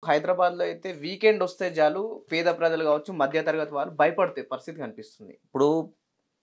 హైదరాబాద్‌లో అయితే వీకెండ్ వస్తే చాలు పేద ప్రజలు కావచ్చు, మధ్య తరగతి వాళ్ళు భయపడే పరిస్థితి కనిపిస్తుంది. ఇప్పుడు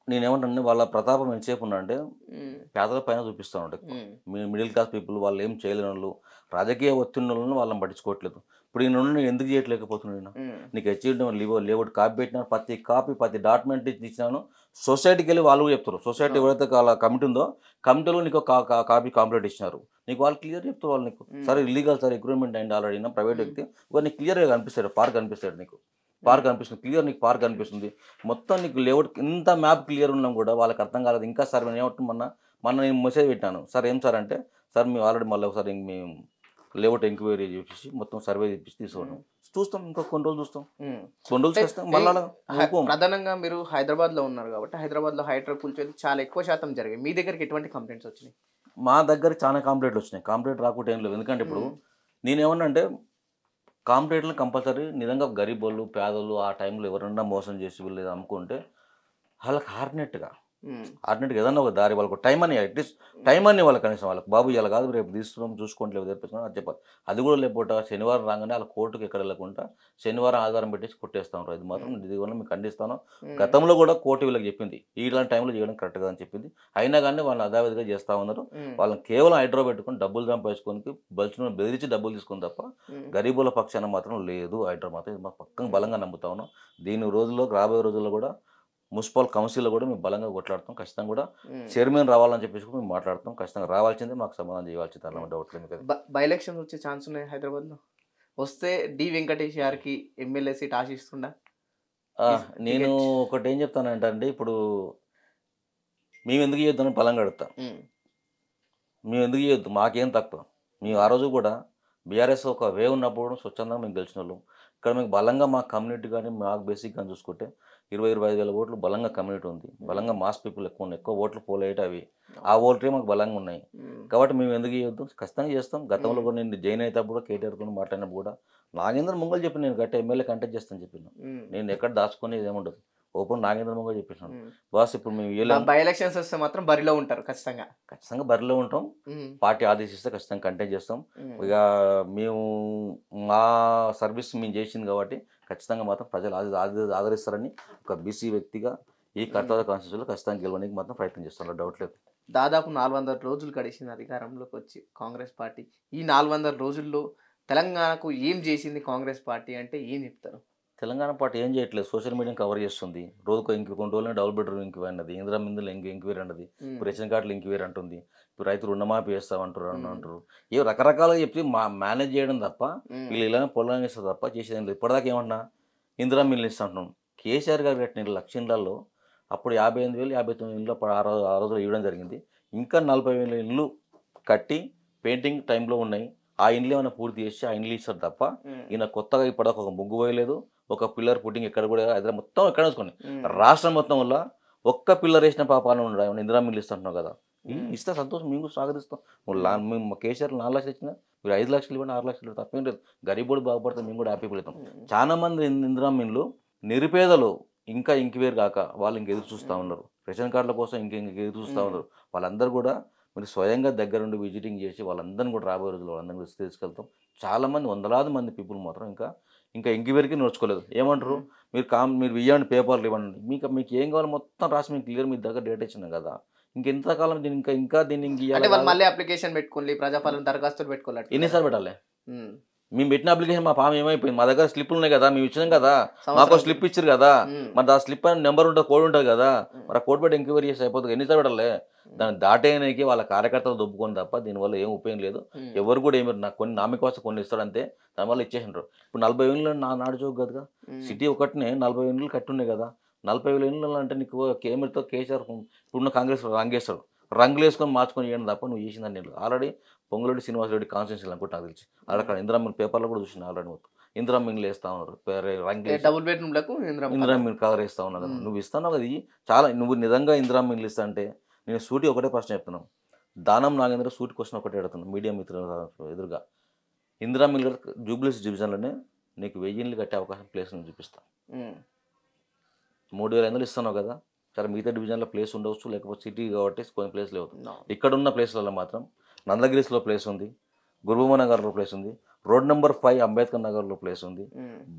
నేనేమంటానంటే వాళ్ళ ప్రతాపం ఎంతసేపు ఉందంటే హ్మ్. పేదల పైన చూపిస్తా ఉంటారు ఎక్కువ. హ్మ్. మిడిల్ క్లాస్ పీపుల్ వాళ్ళు ఏం చేయలేనోళ్ళు, రాజకీయ ఒత్తిడినోళ్ళని వాళ్ళని పట్టించుకోవట్లేదు. ఇప్పుడు ఈయనుండి ఎందుకు చేయట్లేకపోతున్నాను నేను? హ్మ్. నీకు అచీవ్‌మెంట్ లేఅవుట్ కాపీ పెట్టినా ప్రతి కాపీ, ప్రతి డాక్యుమెంట్ ఇచ్చినాను. సొసైటీకెళ్ళి వాళ్ళు కూడా చెప్తారు. సొసైటీ అవును. ఎవరైతే కమిటీ ఉందో, కమిటీలో నీకు కాపీ కాంప్లెయింట్ ఇచ్చినారు. నీకు వాళ్ళు క్లియర్ చెప్తారు వాళ్ళు నీకు. హ్మ్. సరే ఇల్లీగల్ సార్ అగ్రీమెంట్ అయింది ఆల్రెడీ ప్రైవేట్ హ్మ్. వ్యక్తి. ఇవాళ నీకు క్లియర్‌గా కనిపిస్తాడు. పార్క్ కనిపిస్తాడు నీకు. పార్క్ హ్మ్. కనిపిస్తుంది. క్లియర్ నీకు పార్క్ కనిపిస్తుంది. మొత్తం నీకు లేఅవుట్ ఇంత మ్యాప్ క్లియర్ ఉన్నా కూడా వాళ్ళకి అర్థం కాలేదు. ఇంకా సార్ ఏమంటుంది మొన్న నేను మెసేజ్ పెట్టాను. సార్ ఏం సార్ అంటే, సార్ మేము ఆల్రెడీ మళ్ళీ ఒకసారి మేము లేఅవుట్ ఎంక్వైరీ చేపించి మొత్తం సర్వే చేపించి హ్మ్. తీసుకున్నాం. చూస్తాం ఇంకో కొన్ని రోజులు చూస్తాం. హ్మ్. కొన్ని రోజులు అంటే చేస్తాం మళ్ళా ఊరుకోము. ప్రధానంగా మీరు హైదరాబాద్‌లో ఉన్నారు కాబట్టి, హైదరాబాద్‌లో హైడ్రా కూల్చేది చాలా ఎక్కువ శాతం జరిగాయి. మీ దగ్గరికి ఎటువంటి కంప్లెయింట్స్ వచ్చినాయి? మా దగ్గర చాలా కంప్లైంట్లు వచ్చినాయి. కంప్లైంట్ రాకుంటే ఏం లేవు. ఎందుకంటే ఇప్పుడు హ్మ్. నేనేమన్నా అంటే కంప్లైంట్‌లు కంపల్సరీ నిజంగా గరీబోళ్ళు, పేదోళ్ళు ఆ టైంలో ఎవరన్నా మోసం చేసి వీళ్ళు అమ్ముకుంటే ఆళ్ళకి హార్నెట్‌గా హ్మ్. ఆర్డినేట్‌గా ఏదన్నా ఒక దారి వాళ్ళకు టైం అని అట్‌లీస్ట్ హ్మ్. టైం అని ఇవ్వాలి కనీసం వాళ్ళకి. బాబు ఇయాల కాదు రేపు తీస్తున్నాం చూసుకోండి లేకపోతే తెప్పించుకోండి అది చెప్పాలి. అది కూడా లేకపోతే శనివారం రాగానే ఆళ్ళ కోర్ట్‌కి ఎక్కడ వెళ్ళకుండా శనివారం, ఆదివారం పెట్టేసి కొట్టేస్తా ఉంటారు. ఇది మాత్రం హ్మ్. ఇది కూడా మేము ఖండిస్తాను. హ్మ్. గతంలో కూడా కోర్ట్ వీళ్ళకి చెప్పింది. ఇలాంటి టైంలో చేయడం కరెక్ట్ కాదని చెప్పింది. అయినా గాని వాళ్ళని యథావిధిగా చేస్తా ఉన్నారు. హ్మ్. వాళ్ళని కేవలం హైడ్రా పెట్టుకొని డబ్బులు సంపాదించుకోనికి బలిసిన బెదిరించి డబ్బులు తీసుకొని తప్ప హ్మ్. గరీబుల పక్షాన మాత్రం లేదు హైడ్రా మాత్రం. ఇది మాకు పక్కంగా హ్మ్. బలంగా నమ్ముతా ఉన్నాం. దీని రోజుల్లో రాబోయే రోజుల్లో కూడా మున్సిపల్ కౌన్సిల్‌లో కూడా మేము బలంగా కొట్లాడతాం. ఖచ్చితంగా కూడా హ్మ్. చైర్మన్ రావాలని చెప్పేసి కూడా మేము మాట్లాడతాం. ఖచ్చితంగా రావాల్సిందే. మాకు సమాధానం చేయాల్సిందే. హ్మ్. దాంట్లో డౌట్ లేదు మీకది. బై ఎలక్షన్స్ వచ్చే ఛాన్స్ ఉన్నాయా హైదరాబాద్‌లో? వస్తే డి. వెంకటేష్ గారికి ఎమ్మెల్యే సీట్ ఆశిస్తుండా? ఆ! నేను టికెట్. ఒకటేం చెప్తానంటే అండి, ఇప్పుడు మేమెందుకు చేయొద్దని బలంగా అడుగుతా. హ్మ్. మేమెందుకు చేయొద్దు? మాకేం తక్కువ? మేము ఆ హ్మ్. రోజు కూడా బీఆర్ఎస్ ఒక వే ఉన్నప్పుడు స్వచ్ఛందంగా మేము గెలిచినోళ్ళం. ఇక్కడ మీకు బలంగా మా కమ్యూనిటీ గాని, మాకు బేసిక్‌గా చూసుకుంటే 20, 25 వేల ఓట్లు బలంగా కమ్యూనిటీ ఉంది. బలంగా హ్మ్. మాస్ పీపుల్ ఎక్కువున్నాయి. ఎక్కువ ఓట్లు పోలయ్యేటి అవి. ఆ అవును. ఓట్లే మాకు బలంగా ఉన్నాయి. హ్మ్. కాబట్టి మేము ఎందుకు చేయొద్దు? ఖచ్చితంగా చేస్తాం. గతంలో హ్మ్. కూడా నేను జాయిన్ అయ్యేటప్పుడు కూడా కేటీఆర్‌తోని మాట్లాడినప్పుడు కూడా నాగేంద్ర ముంగల్ చెప్పిన నేను గట్టిగా ఎమ్మెల్యే కంటెస్ట్ చేస్తాను చెప్పిన. హ్మ్. నేను ఎక్కడ దాచుకునేది ఏముండదు. ఓపెన్ నాగేంద్ర ముంగల్ చెప్పేసాను. హ్మ్. బాస్ ఇప్పుడు మేము ఇయ్యలేము. బై ఎలక్షన్స్ వస్తే మాత్రం బరిలో ఉంటారు ఖచ్చితంగా. ఖచ్చితంగా బరిలో ఉంటాం. హ్మ్. పార్టీ ఆదేశిస్తే ఖచ్చితంగా కంటెస్ట్ చేస్తాం. హ్మ్. ఇక మేము మా సర్వీస్ మేము చేసింది కాబట్టి ఖచ్చితంగా మాత్రం ప్రజలు ఆదరిస్తారని ఒక బీసీ వ్యక్తిగా ఈ హ్మ్. కర్తాద కాన్స్టిట్యూన్సీలో ఖచ్చితంగా గెలవడానికి మాత్రం ప్రయత్నం చేస్తాను. డౌట్ లేదు. దాదాపు 400 రోజులు గడిచింది అధికారంలోకొచ్చి కాంగ్రెస్ పార్టీ. ఈ 400 రోజుల్లో తెలంగాణకు ఏం జేసింది కాంగ్రెస్ పార్టీ అంటే ఏం జెప్తారు? తెలంగాణ పార్టీ ఏం చేయట్లేదు. సోషల్ మీడియాని కవర్ చేస్తుంది. రోజుకో కొన్ని రోజుల్లోనే డబుల్ బెడ్‌రూమ్ ఎంక్వైరీ అన్నది. ఇందిరా మిందులు ఎంక్వైరీ అన్నది. హ్మ్. ఇప్పుడు రేషన్ కార్డులు ఎంక్వైరీ అంటుంది. ఇప్పుడు రైతు రుణమాఫీ చేస్తామంటారు హ్మ్. అంటారు. ఏవో రకరకాలుగా చెప్పి మేనేజ్ చేయడం తప్ప హ్మ్. వీళ్ళు ఇలానే పొలానిస్తారు తప్ప చేసేదేం లేదు. ఇప్పటిదాకా ఏమన్నా ఇందిరా మిల్లు ఇస్తా అంటున్నాం. కేసీఆర్ గారు కట్టిన లక్ష ఇండ్లల్లో అప్పుడు 58,000, 59 ఇండ్లు అప్పుడు ఆ రోజుల్లో ఇవ్వడం జరిగింది. ఇంకా 40,000 ఇండ్లు కట్టి పెయింటింగ్ టైంలో ఉన్నాయి. ఆ ఇండ్లు ఏమైనా పూర్తి చేసి ఆ ఇండ్లు ఇస్తారు తప్ప హ్మ్. ఈయన కొత్తగా ఇప్పటిదాకా ఒక ముగ్గు వేయలేదు. ఒక పిల్లర్ పుట్టింగ్ ఎక్కడ కూడా హైదరాబాద్ మొత్తం ఎక్కడ చూసుకోండి. హ్మ్. రాష్ట్రం మొత్తం వల్ల ఒక్క పిల్లర్ ఏసిన పాపాన ఉండడు. ఏమన్నా ఇందిరా మిల్లు ఇస్తంటున్నావు కదా! హ్మ్. ఇస్తే సంతోషం మేము కూడా స్వాగతిస్తాం. నువ్వు హ్మ్. మేము కేసీఆర్ 4,00,000 ఇచ్చినా మీరు 5,00,000 ఇవ్వండి, 6,00,000 ఇవ్వండి తప్పేం లేదు. గరీబోడు బాగుపడితే మేము కూడా హ్యాపీ ఫీల్ అవుతాం. హ్మ్. చాలా మంది ఇందిరా మిల్లు నిరుపేదలు ఇంకా ఇంక్వైరీ కాక వాళ్ళు ఇంక ఎదురు చూస్తా హ్మ్. ఉన్నారు. రేషన్ కార్డుల కోసం ఇంక ఎదురు చూస్తా హ్మ్. ఉన్నారు. వాళ్ళందరూ కూడా మీరు స్వయంగా దగ్గరుండి విజిటింగ్ చేసి వాళ్ళందరిని కూడా రాబోయే రోజుల్లో వాళ్ళందరిని కూడా తీసుకెళ్తాం. చాలామంది వందలాది మంది పీపుల్ మాత్రం ఇంకా ఎంక్వైరీకి నోచుకోలేదు. ఏమంటారు? హ్మ్. మీరు ఇయ్యండి పేపర్లు ఇవ్వండి. మీకు ఏం కావాలో మొత్తం రాసి మీకు క్లియర్ మీ దగ్గర డేటా ఇచ్చినాం కదా! ఇంకెంతకాలం దీన్ని ఇంకా దీన్ని ఇంక అంటే ఇయ్యాలా వాళ్ళు కాదు. మళ్ళీ అప్లికేషన్ పెట్టుకోన్లి. ప్రజాపాలన దరఖాస్తులు పెట్టుకోవాలట్టుంది ఎన్ని గదా! సార్లు పెట్టాలి? హ్మ్. మేము పెట్టిన అప్లికేషన్ మా ఫామ్ ఏమైపోయింది? మా దగ్గర స్లిప్పులున్నాయి గదా! మేము ఇచ్చినాం గదా! మాకో సంవత్సరం స్లిప్ ఇచ్చిర్రు గదా! హ్మ్. మరి ఆ స్లిప్ అని నంబర్ ఉంటది, కోడ్ ఉంటది గదా! హ్మ్. మరి ఆ కోడ్ పెట్టి ఎంక్వైరీ చేస్తే అయిపోతది. ఎన్ని సార్లు పెట్టాలి? హ్మ్. దాన్ని దాటేయనీకి వాళ్ళ కార్యకర్తలు దొబ్బుకొని తప్ప దీనివల్ల ఏం ఉపయోగం లేదు. హ్మ్. ఎవరు కూడా ఏమి నాకు కొన్ని నా మీకోసం కొన్ని ఇస్తాడంతే. దానివల్ల ఇచ్చేసిండ్రు. ఇప్పుడు 40,000 నాడు జోక్ కాదుగా. హ్మ్. సిటీ ఒకటినే 40,000 కట్టున్నాయి గదా! 40,000 ఇళ్ళు అంటే నీకు కేమెడితో కేసీఆర్ ఇప్పుడున్న కాంగ్రెస్ రంగేస్తాడు. రంగులేసుకొని మార్చుకొని ఇయ్యండి తప్ప నువ్వు చేసిందని లేదు. ఆల్రెడీ పొంగులేటి శ్రీనివాసరెడ్డి కాన్స్టిట్యూన్సీలో అనుకుంటా నాకు తెలిసి. హ్మ్. అక్కడ ఇందిరా మిల్ పేపర్‌లో కూడా చూసిన ఆల్రెడీ మొత్తం. ఇందిరా మిల్‌లు ఏస్తా ఉన్నారు. రంగులేసి డబుల్ బెడ్‌రూమ్‌లకు Indiramma Indira colour. Mill cover ఏస్తా ఉన్నారు కదా! హ్మ్. నువ్వు ఇస్తున్నావు కదా! ఇయ్యి. చాలా నువ్వు నిజంగా ఇందిరా మిల్‌లు ఇస్తా అంటే నేను సూటిగా ఒకటే ప్రశ్న చెప్తున్నాను. దానం నాగేంద్ర సూటి క్వెషన్ ఒకటే అడుగుతున్నాను మీడియా మిత్రుల ఎదురుగా. ఇందిరా మిల్ జూబ్లీహిల్స్ డివిజన్‌లోనే నీకు 1000 ఇళ్ళు కట్టే అవకాశం ప్లేస్ నేను చూపిస్తా. హ్మ్. 3,500 ఇస్తున్నావు కదా! సరే మిగతా డివిజన్‌లో ప్లేస్ ఉండవచ్చు. లేకపోతే సిటీ కాబట్టి కొన్ని ప్లేస్ లేవు. అవును. ఇక్కడున్న ప్లేస్‌లలో మాత్రం నందగిరిస్‌లో ప్లేస్ ఉంది. గురుభూమ నగర్లో ప్లేస్ ఉంది. రోడ్ నెంబర్ 5 అంబేద్కర్ నగర్లో ప్లేస్ ఉంది.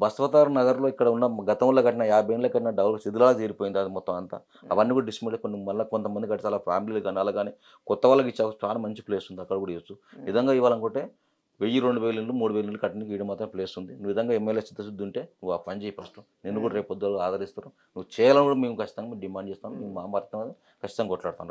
బసవతార నగర్లో ఇక్కడ ఉన్న గతంలో కట్టిన 50 ఏళ్ళ కట్టిన డెవలప్ శిథిలాలు తీరిపోయింది అది మొత్తం అంతా. అవన్నీ కూడా డిస్మెంట్ కొన్ని మళ్ళీ కొంతమంది కట్టి అలా ఫ్యామిలీలు కానీ అలా కానీ కొత్త వాళ్ళకి ఇచ్చే చాలా మంచి ప్లేస్ ఉంది, అక్కడ కూడా ఇవ్వచ్చు. విధంగా ఇవ్వాలనుకుంటే 1000, 2000 ఇళ్ళు 3000 ఇళ్ళు కట్టడానికి ఈడ మాత్రం ప్లేస్ ఉంది. నువ్వు విధంగా ఎమ్మెల్యే చిత్తశుద్ధి ఉంటే నువ్వు ఆ పని చేయి ఫస్ట్. నిన్ను కూడా రేపు పొద్దున ఆదరిస్తారు. నువ్వు చేయాలని కూడా మేము ఖచ్చితంగా డిమాండ్ చేస్తాం. మేము మా ఖచ్చితంగా కొట్లాడతాం.